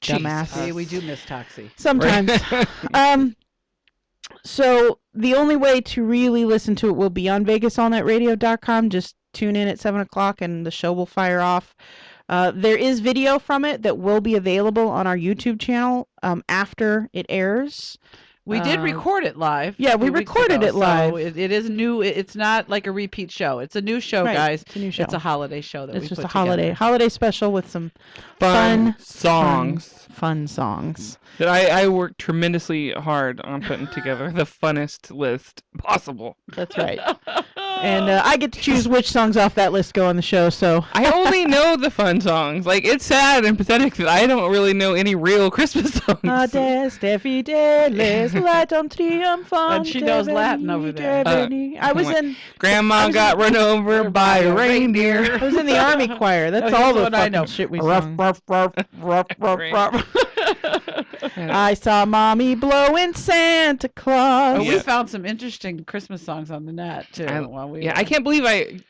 dumbass. See, we do miss Toxie. Sometimes. So the only way to really listen to it will be on VegasAllNightRadio.com. Just tune in at 7 o'clock and the show will fire off. There is video from it that will be available on our YouTube channel after it airs. We did record it live. Yeah, we recorded it live. So it is new. It's not like a repeat show. It's a new show, guys. It's a new show. It's a holiday show that we put together. It's just a holiday special with some fun songs. Fun songs. That I worked tremendously hard on putting together the funnest list possible. That's right. And I get to choose which songs off that list go on the show, so... I only know the fun songs. Like, it's sad and pathetic that I don't really know any real Christmas songs. And she knows Latin over there. I was in... Grandma got run over by a reindeer. I was in the Army choir. That's all the fucking shit we sung. I saw Mommy blowing Santa Claus. We found some interesting Christmas songs on the net, too. I can't believe I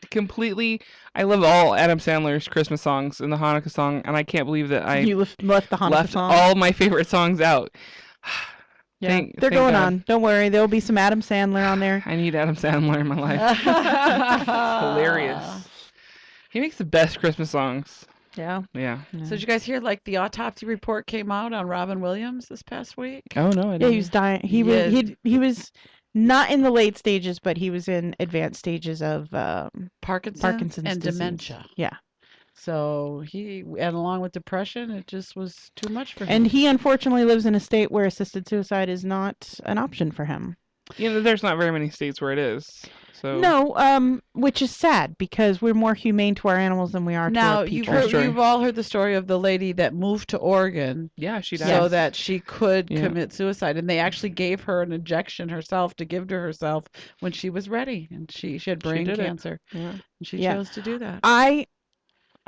love all Adam Sandler's Christmas songs and the Hanukkah song, and I can't believe that you left the Hanukkah song. All my favorite songs out. Yeah, they're going on. Don't worry. There'll be some Adam Sandler on there. I need Adam Sandler in my life. Hilarious. He makes the best Christmas songs. Yeah. So did you guys hear, like, the autopsy report came out on Robin Williams this past week? Oh, no, I didn't. Yeah, he was dying. He was not in the late stages, but he was in advanced stages of Parkinson's and disease. dementia. Yeah. So and along with depression, it just was too much for him. And he unfortunately lives in a state where assisted suicide is not an option for him. There's not very many states where it is. So. No, which is sad because we're more humane to our animals than we are to our people. Now, you've all heard the story of the lady that moved to Oregon. Yeah, she died. So that she could commit suicide. And they actually gave her an injection herself to give to herself when she was ready. And she had brain cancer. Yeah. And she chose to do that. I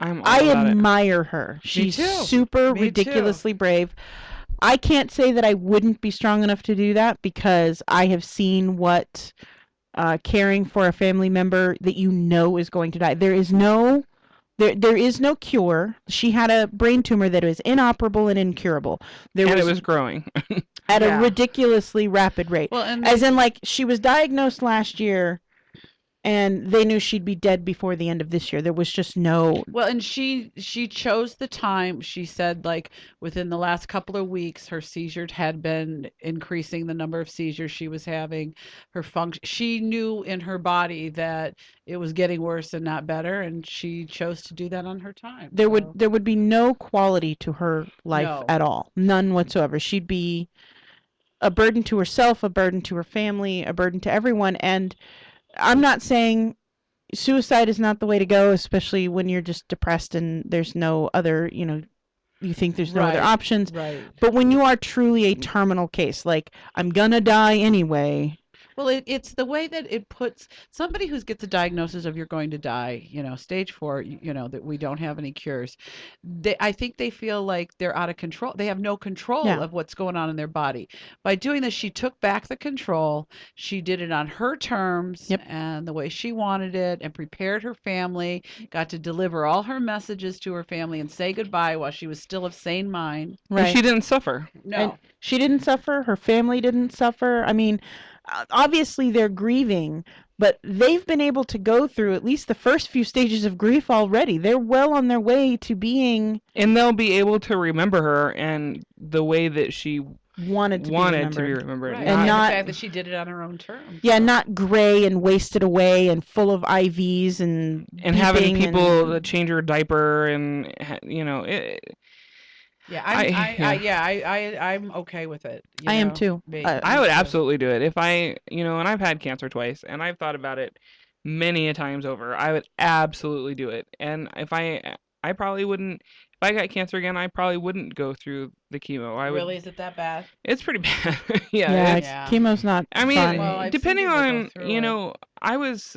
admire her. She's super ridiculously brave. I can't say that I wouldn't be strong enough to do that because I have seen what... caring for a family member that is going to die. There is no cure. She had a brain tumor that was inoperable and incurable. It was growing at a ridiculously rapid rate. Well, as in, like, she was diagnosed last year, and they knew she'd be dead before the end of this year. There was just no... Well, and she chose the time. She said, like, within the last couple of weeks, her seizures had been increasing, the number of seizures she was having, her function. She knew in her body that it was getting worse and not better, and she chose to do that on her time. There would be no quality to her life at all. None whatsoever. She'd be a burden to herself, a burden to her family, a burden to everyone, and... I'm not saying suicide is not the way to go, especially when you're just depressed and there's no other, you think there's no other options. Right. But when you are truly a terminal case, like, I'm gonna die anyway. Well, it's the way that it puts somebody who gets a diagnosis of you're going to die, stage 4, that we don't have any cures. I think they feel like they're out of control. They have no control of what's going on in their body. By doing this, she took back the control. She did it on her terms and the way she wanted it and prepared her family, got to deliver all her messages to her family and say goodbye while she was still of sane mind. Right. And she didn't suffer. No. And she didn't suffer. Her family didn't suffer. I mean... obviously they're grieving, but they've been able to go through at least the first few stages of grief already. They're well on their way to being... And they'll be able to remember her and the way that she wanted to be remembered. Right. And not the fact that she did it on her own terms. Yeah, not gray and wasted away and full of IVs and having people change her diaper and, I'm okay with it. I am too. I would absolutely do it if and I've had cancer twice, and I've thought about it many a times over. I would absolutely do it, and if I probably wouldn't. If I got cancer again, I probably wouldn't go through the chemo. Really, is it that bad? It's pretty bad. Chemo's not. I mean, fun. Depending on I was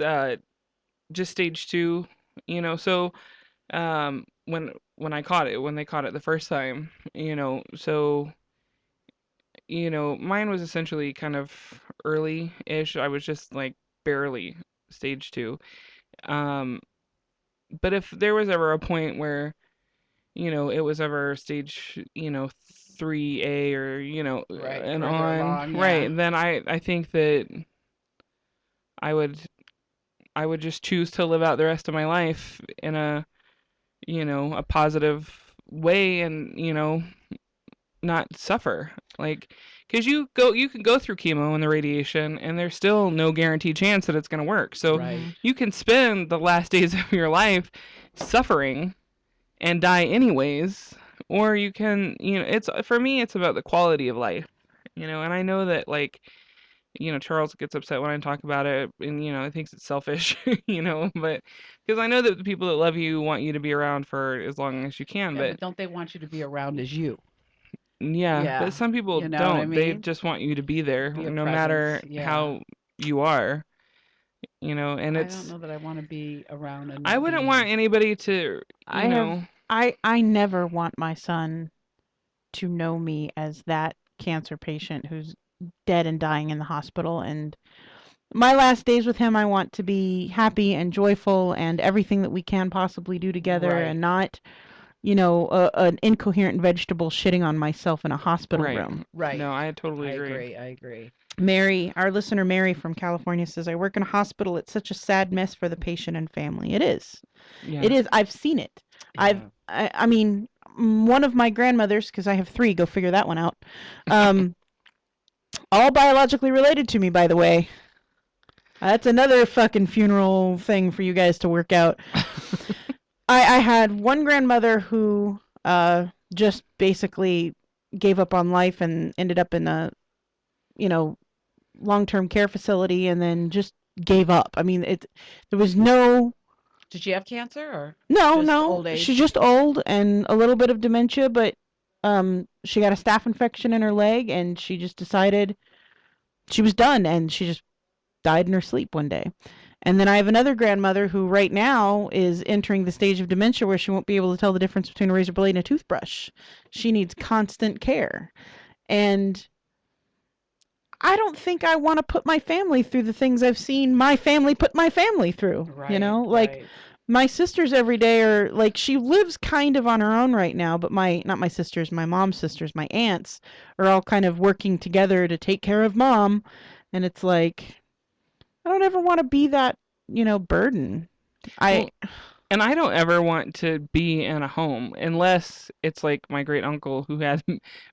just stage 2. So when they caught it the first time, mine was essentially kind of early-ish. I was just like barely stage 2. But if there was ever a point where, it was ever stage, 3A or, Right, and further on, along, right, yeah. then I think that I would I would just choose to live out the rest of my life in a positive way and, not suffer. Like, because you can go through chemo and the radiation, and there's still no guaranteed chance that it's going to work. So Right. you can spend the last days of your life suffering and die anyways, or you can, it's for me, it's about the quality of life, and I know that like. Charles gets upset when I talk about it, and he thinks it's selfish, but because I know that the people that love you want you to be around for as long as you can, Yeah, but but don't they want you to be around as you? yeah, Yeah. but some people You know what I don't. They mean? just want you to be there Be a no presence. matter Yeah. how you are, and I don't it's know that I want to be around I and wouldn't want be. anybody to, I have I never want my son to know me as that cancer patient who's dead and dying in the hospital. And my last days with him, I want to be happy and joyful and everything that we can possibly do together, Right. and not, an incoherent vegetable shitting on myself in a hospital right. room. Right. No, I totally I agree. agree. I agree. Mary, our listener Mary from California says, I work in a hospital. It's such a sad mess for the patient and family. It is. Yeah. It is. I've seen it. Yeah. I mean, one of my grandmothers, because I have three, go figure that one out. All biologically related to me, by the way. That's another fucking funeral thing for you guys to work out. I had one grandmother who just basically gave up on life and ended up in a, you know, long-term care facility, and then just gave up. I mean, there was no. Did she have cancer or No, just no. old age? She's just old and a little bit of dementia, but she got a staph infection in her leg, and she just decided she was done, and she just died in her sleep one day. And then I have another grandmother who right now is entering the stage of dementia where she won't be able to tell the difference between a razor blade and a toothbrush. She needs constant care. And I don't think I want to put my family through the things I've seen my family put my family through. Right. Like, Right. my sisters every day are like, she lives kind of on her own right now, but not my sisters, my mom's sisters, my aunts are all kind of working together to take care of mom. And it's like, I don't ever want to be that, burden. Well, and I don't ever want to be in a home unless it's like my great uncle who had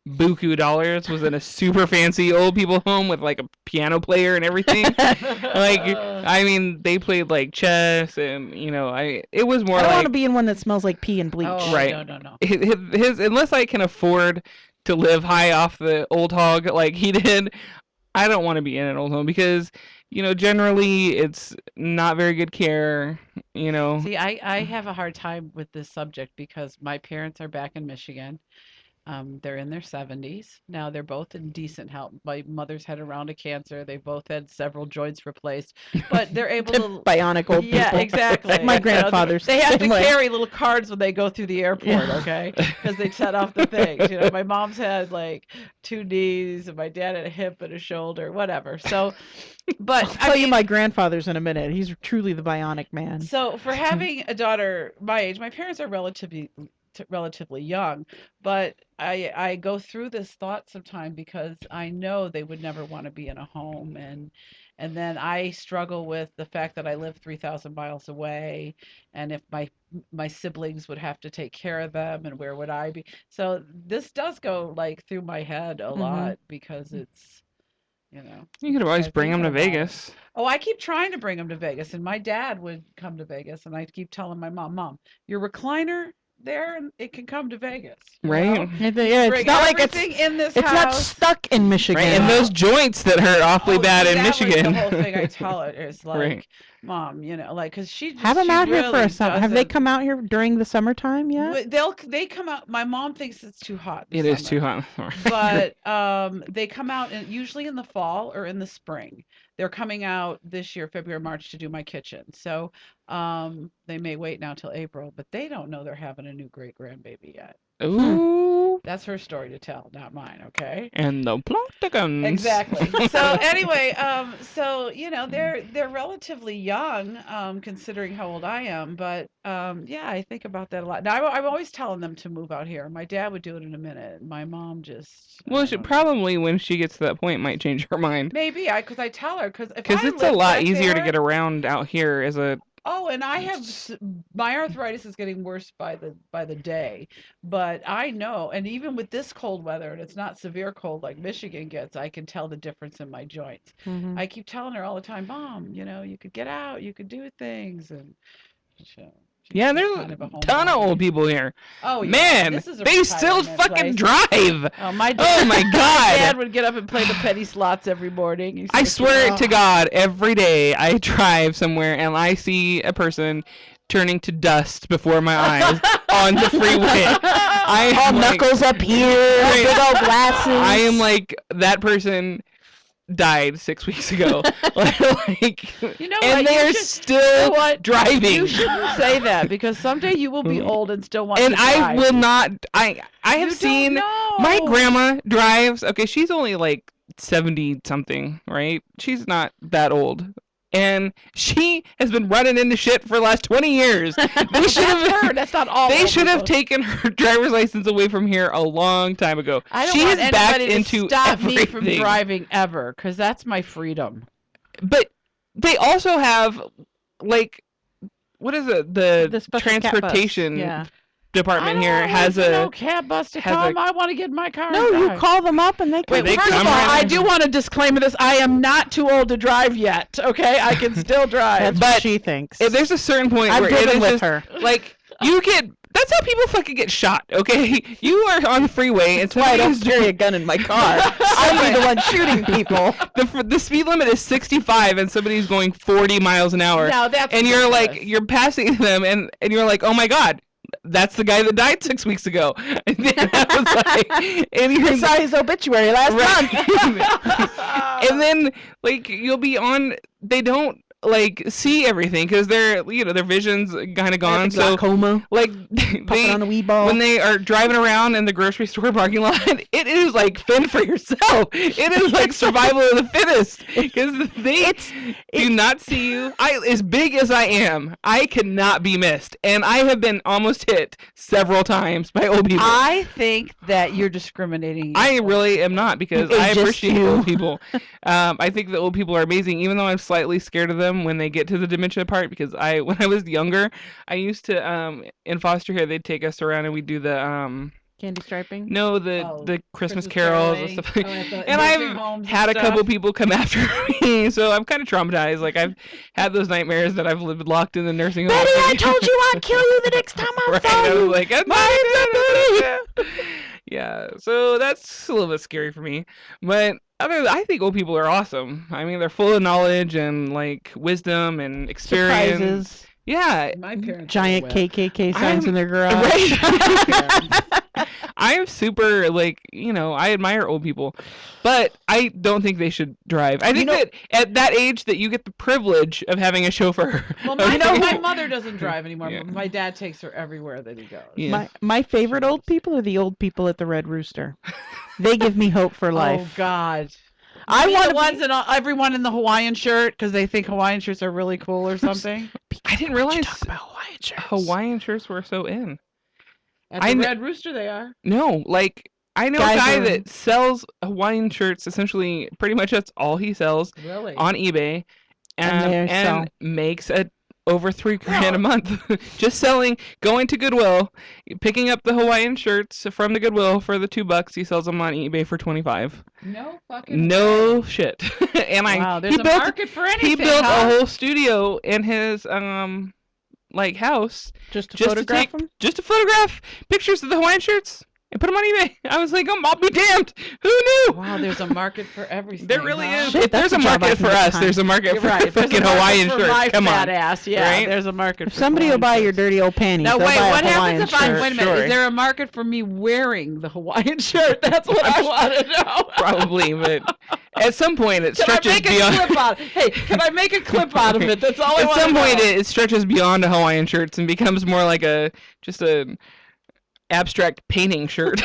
buku dollars was in a super fancy old people home with like a piano player and everything. Like, I mean, they played like chess, and it was more I don't like want to be in one that smells like pee and bleach. Oh, right. no. His unless I can afford to live high off the old hog like he did, I don't want to be in an old home because, generally it's not very good care, See, I have a hard time with this subject because my parents are back in Michigan. They're in their 70s. Now they're both in decent health. My mother's had a round of cancer. They both had several joints replaced, but they're able to bionic old yeah, people. exactly. My grandfather's they have to same way. carry little cards when they go through the airport, Yeah. okay? Because they set off the things. My mom's had like two knees, and my dad had a hip and a shoulder, whatever. So, but I'll tell you my grandfather's in a minute. He's truly the bionic man. So for having a daughter my age, my parents are relatively young, but I go through this thought sometimes because I know they would never want to be in a home, and then I struggle with the fact that I live 3,000 miles away, and if my siblings would have to take care of them, and where would I be? So this does go like through my head a lot because it's you could just always start bring him thinking to about it. Vegas. Oh, I keep trying to bring him to Vegas, and my dad would come to Vegas, and I keep telling my mom, your recliner there, and it can come to Vegas, Right? Yeah, Bring it's not like everything in this it's not house. stuck in Michigan. Right, and those joints that hurt awfully bad in that Michigan. Was the whole thing I tell her is like, Right. Mom, like, because Have them she out here for really a summer. Have they come out here during the summertime yet? They come out. My mom thinks it's too hot. It is too hot. But they come out usually in the fall or in the spring. They're coming out this year, February, March, to do my kitchen. So they may wait now till April, but they don't know they're having a new great grandbaby yet. Ooh. That's her story to tell, not mine, okay? And the plot thickens. Exactly. So anyway, so they're relatively young, considering how old I am, but yeah, I think about that a lot. Now I'm always telling them to move out here. My dad would do it in a minute. My mom just, Well, she probably, when she gets to that point, might change her mind. maybe because I tell her because it's a lot easier to get around out here as a. Oh, and I have my arthritis is getting worse by the day, but I know, and even with this cold weather, and it's not severe cold like Michigan gets, I can tell the difference in my joints. Mm-hmm. I keep telling her all the time, Mom, you could get out, you could do things, and yeah, there's kind of a ton of old people here. Oh, yeah. Man, they still fucking drive. Oh, my dad, oh my God. My dad would get up and play the penny slots every morning. I swear to God, every day I drive somewhere and I see a person turning to dust before my eyes on the freeway. All knuckles up here, big old glasses. I am like, that person died 6 weeks ago. And they're still driving. You shouldn't say that because someday you will be old and still want to drive. And I will not. I have seen my grandma drives. Okay, she's only like 70 something, right? She's not that old. And she has been running into shit for the last 20 years. They should have. That's not all. They should have taken her driver's license away from here a long time ago. I don't she want is back into to stop everything. me from driving ever, because that's my freedom. But they also have, like, what is it? The transportation department here has a cab bus to come. I want to get in my car. No, you call them up and they come. Wait, first of all, I do want to disclaimer this. I am not too old to drive yet. Okay, I can still drive. That's what she thinks. If there's a certain point where it is with her, like you get. That's how people fucking get shot, okay? You are on the freeway, and I don't carry a gun in my car. I'll be the one shooting people. The speed limit is 65, and somebody's going 40 miles an hour. Now that's and you're like, you're passing them, and you're like, oh my God. That's the guy that died 6 weeks ago. And I saw his obituary last month. And then, like, you'll be on. They don't like see everything because their vision's kind of gone. So glaucoma. Like they on a wee ball. When they are driving around in the grocery store parking lot, it is like fend for yourself. It is like survival of the fittest because they do not see you. As big as I am, I cannot be missed, and I have been almost hit several times by old people. I think that you're discriminating. I really am not because I appreciate old people. I think that old people are amazing, even though I'm slightly scared of them when they get to the dementia part, because when I was younger, I used to in foster care, they'd take us around and we'd do the candy striping. No, the Christmas carols and stuff. And I've had a couple people come after me, so I'm kind of traumatized. Like I've had those nightmares that I've lived locked in the nursing home. Betty, I told you I'd kill you the next time I saw you. I was like, my name's Betty. Yeah, so that's a little bit scary for me, but I think old people are awesome. I mean, they're full of knowledge and like wisdom and experience. Surprises. Yeah, my parents giant KKK signs in their garage. Right. I am super I admire old people, but I don't think they should drive. I think that at that age that you get the privilege of having a chauffeur. Well, my mother doesn't drive anymore. Yeah. But my dad takes her everywhere that he goes. Yeah. My favorite old people are the old people at the Red Rooster. They give me hope for life. Oh God. I want the ones everyone in the Hawaiian shirt because they think Hawaiian shirts are really cool or something. I didn't realize talk about Hawaiian shirts. Hawaiian shirts were so in. At the Red Rooster, they are. No, like I know a guy that sells Hawaiian shirts. Essentially, pretty much that's all he sells on eBay, and makes over $3,000 a month just selling, going to Goodwill, picking up the Hawaiian shirts from the Goodwill for the $2. He sells them on eBay for $25. No fucking no way. Shit. And wow, there's a market for anything. He built a whole studio in his house just to photograph pictures of the Hawaiian shirts and put them on eBay. I was like, I'll be damned. Who knew? Wow, there's a market for everything. There really is. If there's a market for us, there's a market for fucking Hawaiian shirts. Come on. Ass. Yeah, right? There's a market for somebody will buy your dirty old panties. Now, wait, what happens if wait a minute, is there a market for me wearing the Hawaiian shirt? That's what I want to know. Probably, but at some point it stretches beyond. Hey, can I make a clip out of it? That's all I want to know. At some point it stretches beyond a Hawaiian shirts and becomes more like just a abstract painting shirt.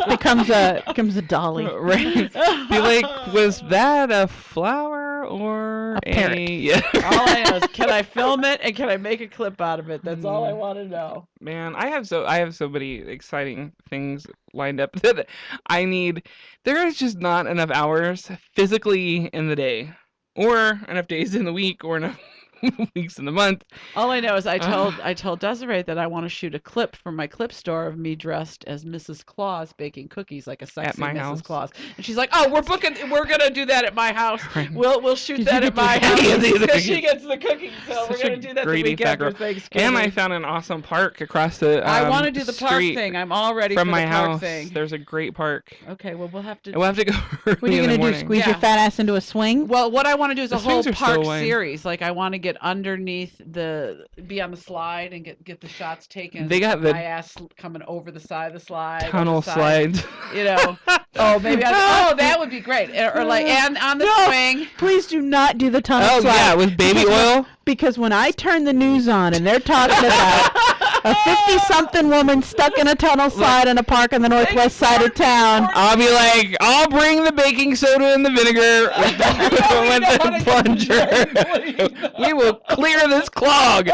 becomes a dolly. Right. Be like, was that a flower or A parrot. Yeah. All I know is, can I film it and can I make a clip out of it? That's all I want to know. Man, I have so many exciting things lined up that I need. There is just not enough hours physically in the day, or enough days in the week, or enough weeks in the month. All I know is I told Desiree that I want to shoot a clip from my clip store of me dressed as Mrs. Claus baking cookies like a sexy my Mrs. house. Claus. And she's like, "Oh, we're gonna do that at my house. Right. We'll shoot that at my house because she gets the cookies. So we're gonna do that the week after Thanksgiving." And I found an awesome park across the I want to do the park street thing. I'm all ready from for my the park house. thing. There's a great park. Okay, well we'll have to go. What are you gonna do? Squeeze your fat ass into a swing? Well, what I want to do is The a whole swings are park so wide. series. Like I want to get underneath be on the slide and get the shots taken. They got the my ass coming over the side of the slide. tunnel slides. You know. Oh, maybe that would be great. Or like and on the swing. Please do not do the tunnel slide. Yeah, with baby oil. Because when I turn the news on and they're talking about a 50-something woman stuck in a tunnel slide in a park on the northwest side of town, I'll be like, I'll bring the baking soda and the vinegar with the plunger. We will clear this clog.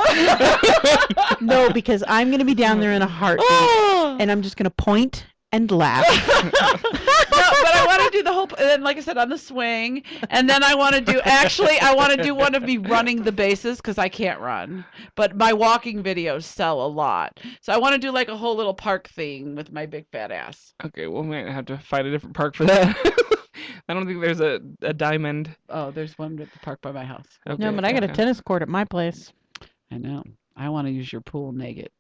no, because I'm going to be down there in a heartbeat, and I'm just going to point and laugh. No, but I want to do the whole, and then like I said, on the swing, and then I want to do one of me running the bases because I can't run, but my walking videos sell a lot, so I want to do like a whole little park thing with my big fat ass. Okay, well, we might have to find a different park for that. I don't think there's a diamond. Oh, there's one at the park by my house. Okay, No, but I got a tennis court at my place. I know. I want to use your pool naked.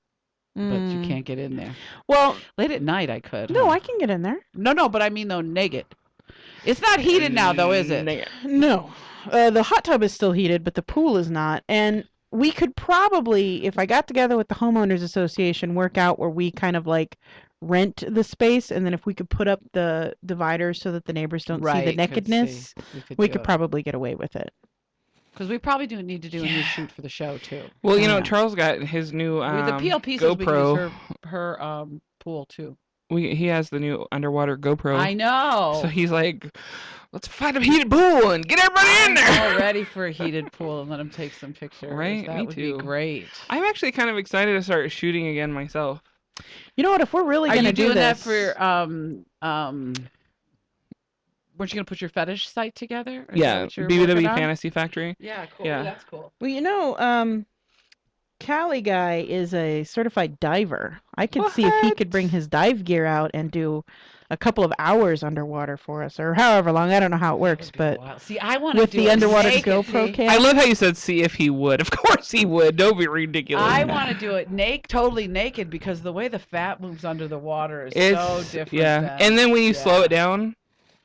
But you can't get in there. Well, late at night I could. No, I can get in there. No, but I mean though naked. It's not heated now though, is it? No. The hot tub is still heated, but the pool is not. And we could probably, if I got together with the homeowners association, work out where we kind of like rent the space, and then if we could put up the dividers so that the neighbors don't see the nakedness, we could probably get away with it. Because we probably do need to do a new shoot for the show too. Well, you know, Charles got his new the PLP GoPro. We can use her pool too. He has the new underwater GoPro. I know. So he's like, let's find a heated pool and get everybody in there. I'm all ready for a heated pool and let him take some pictures. Right, that me would too. be great. I'm actually kind of excited to start shooting again myself. You know what? If we're really going to do this, are you doing that for weren't you going to put your fetish site together? Yeah, BBW Fantasy Factory. Yeah, cool. Yeah. That's cool. Well, you know, Cali guy is a certified diver. I could see if he could bring his dive gear out and do a couple of hours underwater for us, or however long. I don't know how it works, but see, I want to with the underwater GoPro cam. I love how you said see if he would. Of course he would. Don't be ridiculous. I want to do it totally naked, because the way the fat moves under the water is so different. Yeah, and then when you slow it down,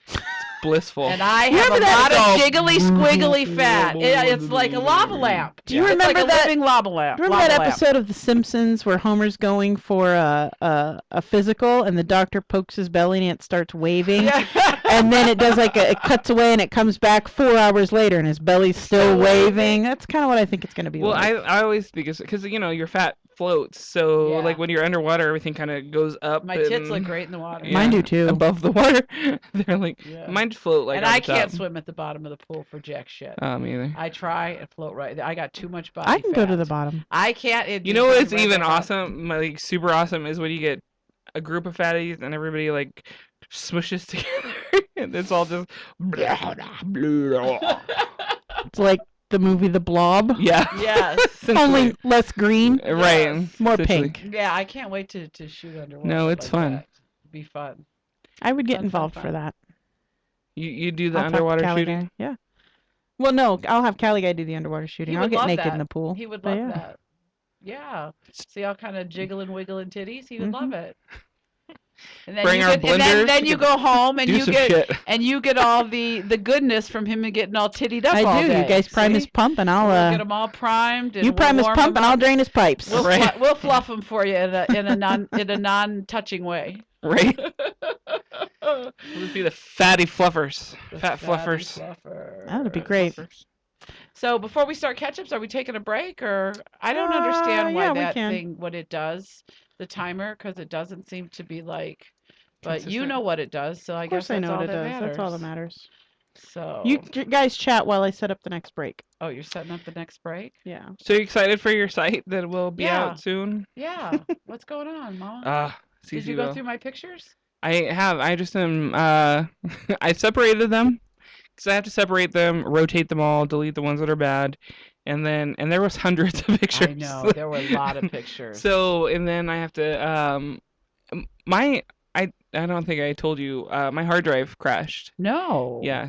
it's blissful. And I have a lot of jiggly, squiggly fat. It's like a lava lamp. Do you remember like that? A living lava lamp. Remember that episode of The Simpsons where Homer's going for a physical, and the doctor pokes his belly and it starts waving, and then it does it cuts away and it comes back 4 hours later and his belly's still waving. That's kind of what I think it's going to be. Well, like. I always think it's because your fat floats, so like when you're underwater, everything kind of goes up. My tits look great in the water. Yeah, mine do too. Above the water, they're like mine float like. And I can't swim at the bottom of the pool for jack shit. Me either. I try and float right. I got too much body. I can go to the bottom. I can't. You know what's even awesome, like super awesome, is when you get a group of fatties and everybody like smushes together, and it's all just. It's like the movie The Blob. Yeah. Yes. Only less green. Right. Yes. More pink. Yeah, I can't wait to shoot underwater. No, it's fun. It'd be fun. I would get involved for that. You do the underwater shooting? Guy. Yeah. Well, no, I'll have Cali guy do the underwater shooting. I'll get naked in the pool. He would love that. Yeah. See all kind of jiggling, wiggling titties? He would love it. And then Bring our blenders. Then you go home and you get all the goodness from him and getting all tittied up. I do. You guys prime his pump, and I'll get him all primed. And you prime his pump, and I'll drain his pipes. We'll fluff him for you in a non-touching way. Right. We'll just be the fatty fluffers. Fat fluffers. That would be great. So before we start catch-ups, are we taking a break, or I don't understand why that thing what it does. the timer because it doesn't seem to be like. But you consistent. know what it does, so I Of course guess I that's know all what it that does. matters. That's all that matters. So You guys chat while I set up the next break. Oh, you're setting up the next break? Yeah. So you excited for your site that will be Yeah. out soon? Yeah. What's going on, Mama? Did you go CCBill. through my pictures? I have. I just am. I separated them because I have to separate them, rotate them all, delete the ones that are bad, and there was hundreds of pictures. I know there were a lot of pictures. So and then I have to my I don't think I told you my hard drive crashed. No. Yeah.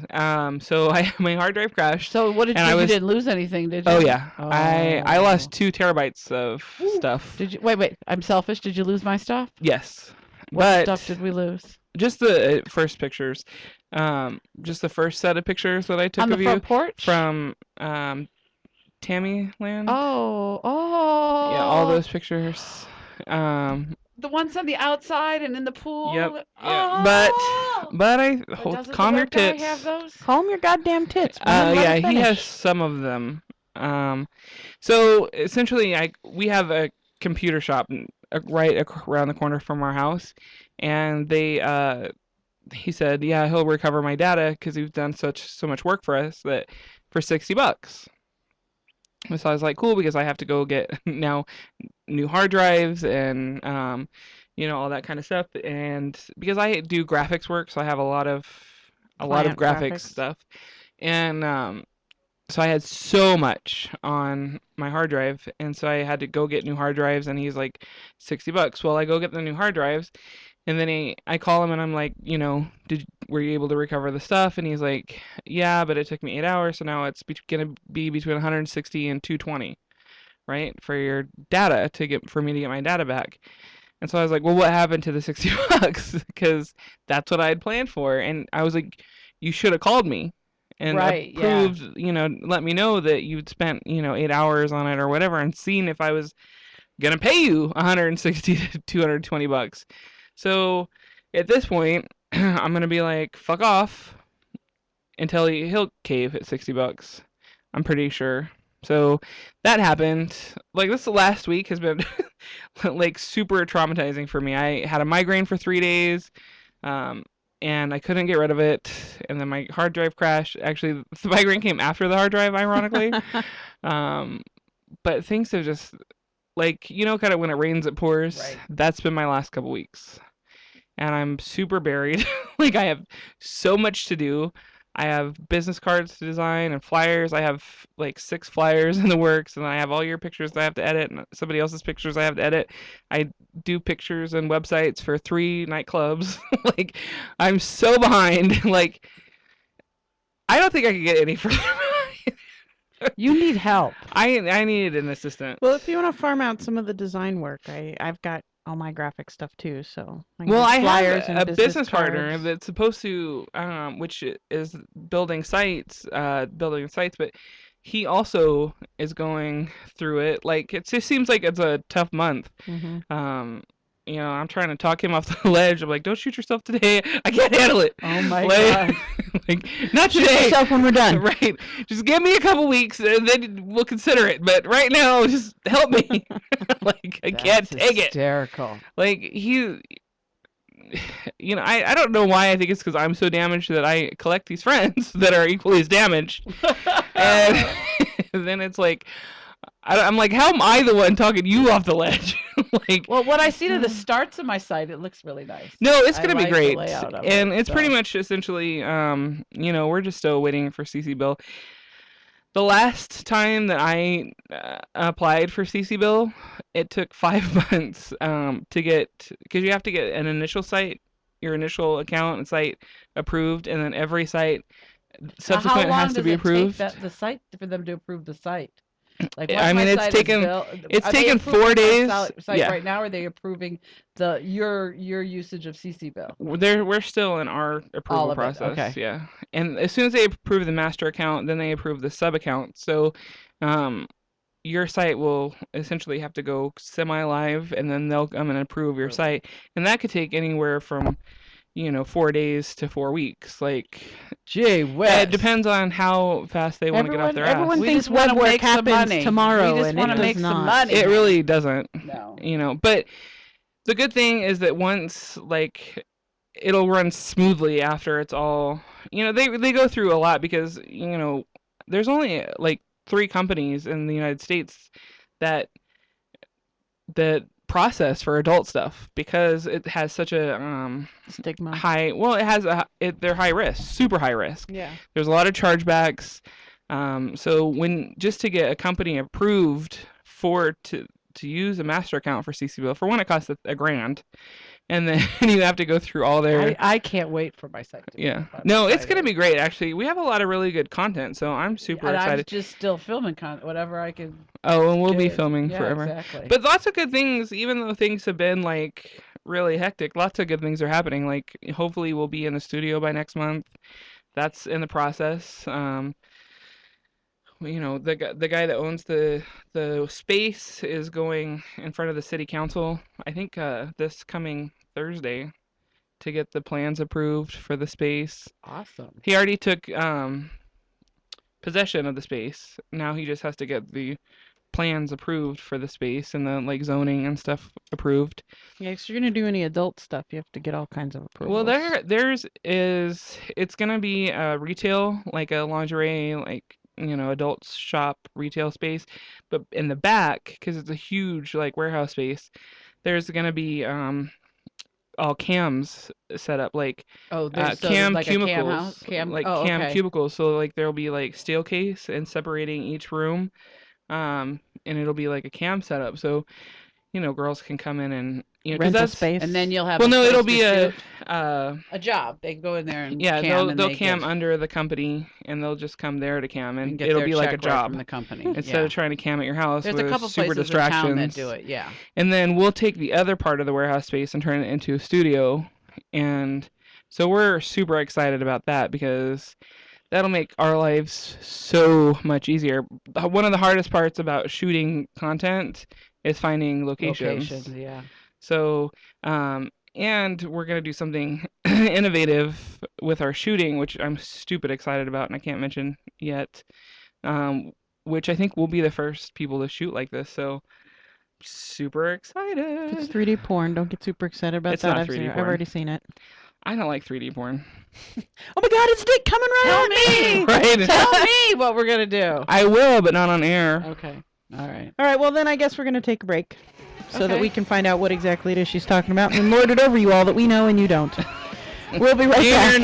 So my hard drive crashed. So what did and you? I was, You didn't lose anything, did you? Oh yeah. Oh. I lost 2 terabytes of stuff. Did you? Wait. I'm selfish. Did you lose my stuff? Yes. What But stuff did we lose? just the first pictures. Just the first set of pictures that I took On of the you front porch? from Tammy Land. Oh. Yeah, all those pictures. The ones on the outside and in the pool. Yep. Yeah. Oh. But Doesn't calm the your web guy tits. have those? Calm your goddamn tits. Man. Let Yeah, him he has finish. some of them. So essentially, we have a computer shop right around the corner from our house, and he said, yeah, he'll recover my data because he's done so much work for us that for $60. So I was like, cool, because I have to go get now new hard drives and all that kind of stuff, and because I do graphics work, so I have a lot of graphics stuff, and so I had so much on my hard drive, and so I had to go get new hard drives, and he's like, $60. Well, I go get the new hard drives, and then I call him, and I'm like, were you able to recover the stuff? And he's like, yeah, but it took me 8 hours, so now it's going to be between 160 and 220, right, for your data for me to get my data back. And so I was like, well, what happened to the $60? Because that's what I had planned for, and I was like, you should have called me. And approved, let me know that you'd spent, 8 hours on it or whatever, and seen if I was gonna pay you 160 to $220. So at this point, I'm gonna be like, fuck off, until he'll cave at $60. I'm pretty sure. So that happened. Like, this last week has been like super traumatizing for me. I had a migraine for 3 days. And I couldn't get rid of it, and then my hard drive crashed. Actually, the migraine came after the hard drive, ironically. But things have just, like, kind of when it rains, it pours. Right. That's been my last couple weeks. And I'm super buried. Like, I have so much to do. I have business cards to design and flyers. I have like 6 flyers in the works, and I have all your pictures that I have to edit, and somebody else's pictures I have to edit. I do pictures and websites for 3 nightclubs. Like, I'm so behind. Like, I don't think I could get any further. You need help. I needed an assistant. Well, if you want to farm out some of the design work, I've got all my graphic stuff too. So I flyers have and a business partner cards. that's supposed to, which is building sites, but he also is going through it. Like, it just seems like it's a tough month. Mm-hmm. I'm trying to talk him off the ledge. I'm like, don't shoot yourself today. I can't handle it. Oh my God. Like, not Shoot today. yourself when we're done. Right. Just give me a couple weeks, and then we'll consider it. But right now, just help me. Like, I can't take it. Hysterical. Like, I don't know why. I think it's because I'm so damaged that I collect these friends that are equally as damaged. And then it's like, I'm like, how am I the one talking you off the ledge? Like, well, what I see to the starts of my site, it looks really nice. No, it's gonna be great, and it's pretty much essentially, we're just still waiting for CCBill. The last time that I applied for CCBill, it took 5 months to get, because you have to get an initial site, your initial account and site approved, and then every site subsequent has to be approved. How long does it take the site for them to approve the site? Like, I mean, it's taken 4 days. Site right now, or are they approving your usage of CCBill? We're still in our approval process. Okay. Yeah, and as soon as they approve the master account, then they approve the sub account. So, your site will essentially have to go semi-live, and then they'll come and approve your site, and that could take anywhere from 4 days to 4 weeks. Like, gee whiz. it depends on how fast they want to get off their ass. Everyone thinks web work happens tomorrow, we just and want it to make does some not. money. It really doesn't. No. But The good thing is that once, like, it'll run smoothly after it's all, they go through a lot because, there's only like 3 companies in the United States that process for adult stuff because it has such a stigma. High. Well, they're high risk, super high risk. Yeah. There's a lot of chargebacks. So just to get a company approved to use a master account for CCBO, for one, it costs $1,000, and then you have to go through all their. I can't wait for my site to be Yeah. up. No, it's gonna be great. Actually, we have a lot of really good content, so I'm super excited. I'm just still filming whatever I can. Oh, and we'll be filming forever. Exactly. But lots of good things, even though things have been like really hectic. Lots of good things are happening. Like hopefully we'll be in the studio by next month. That's in the process. The guy that owns the space is going in front of the city council. I think this coming Thursday to get the plans approved for the space. Awesome. He already took possession of the space. Now he just has to get the plans approved for the space and the like zoning and stuff approved. Yeah, so you're gonna do any adult stuff, you have to get all kinds of approvals. Well, it's gonna be a retail, like a lingerie, like adult shop retail space, but in the back, because it's a huge like warehouse space, there's gonna be all cams set up, like cam like cubicles, cam okay. cubicles. So like there'll be like steel case and separating each room. And it'll be like a cam setup, so girls can come in and rent a space, and then you'll have. Well, no, it'll be a job. They can go in there and they'll cam under the company, and they'll just come there to cam, and it'll be like a job from the company instead of trying to cam at your house. There's with a couple super places distractions in town that do it, yeah. And then we'll take the other part of the warehouse space and turn it into a studio, and so we're super excited about that because that'll make our lives so much easier. One of the hardest parts about shooting content is finding locations. Yeah. So, and we're going to do something innovative with our shooting, which I'm stupid excited about and I can't mention yet, which I think we'll be the first people to shoot like this. So, super excited. It's 3D porn. Don't get super excited about it's that. Not 3D porn. I've already seen it. I don't like 3D porn. Oh my God, it's Dick coming right at me! Right? Tell me what we're going to do. I will, but not on air. Okay. All right. All right, well then I guess we're going to take a break so that we can find out what exactly it is she's talking about and lord it over you all that we know and you don't. We'll be right back.